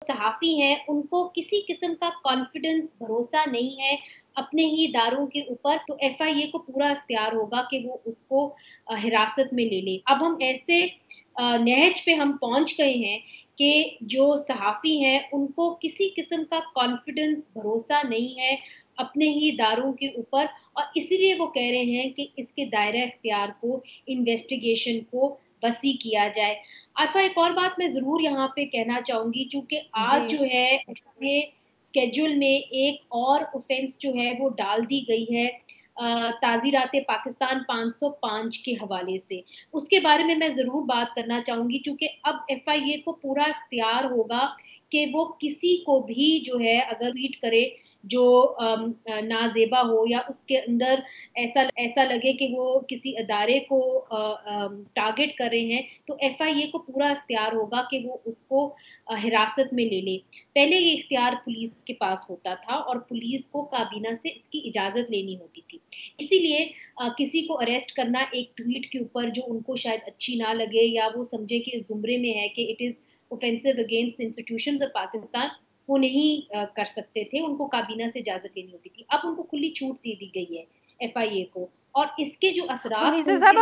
सहाफ़ी हैं उनको किसी किस्म का कॉन्फिडेंस भरोसा नहीं है अपने ही इदारों के ऊपर, तो एफआईए को पूरा इख्तियार होगा कि वो उसको हिरासत में ले ले। अब हम ऐसे नहज पे हम पहुँच गए हैं कि जो सहाफ़ी हैं उनको किसी किस्म का कॉन्फिडेंस भरोसा नहीं है अपने ही इदारों के ऊपर, और इसीलिए वो कह रहे हैं कि इसके दायरा इख्तियार को, इन्वेस्टिगेशन को वसी किया जाए। अच्छा, एक और बात मैं ज़रूर यहाँ पे कहना चाहूँगी, चूँकि जी। आज जो है उसके स्केड्यूल में एक और ऑफ़ेंस जो है वो डाल दी गई है ताज़ीरात पाकिस्तान 505 के हवाले से। उसके बारे में मैं ज़रूर बात करना चाहूँगी, चूँकि अब एफआईए को पूरा इख्तियार होगा कि वो किसी को भी जो है अगर ट्वीट करे जो नाज़ेबा हो या उसके अंदर ऐसा ऐसा लगे कि वो किसी अदारे को टारगेट कर रहे हैं, तो एफआईए को पूरा इख्तियार होगा कि वो उसको हिरासत में ले ले। पहले ये इख्तियार पुलिस के पास होता था और पुलिस को काबीना से इसकी इजाज़त लेनी होती थी। इसीलिए किसी को अरेस्ट करना एक ट्वीट के ऊपर जो उनको शायद अच्छी ना लगे या वो समझे कि इस ज़ुमरे में है कि it is offensive against institutions of Pakistan, वो नहीं कर सकते थे, उनको काबीना से इजाज़त लेनी होती थी। अब उनको खुली छूट दे दी गई है एफआईए को, और इसके जो असरात मुनीसा होंगे साहब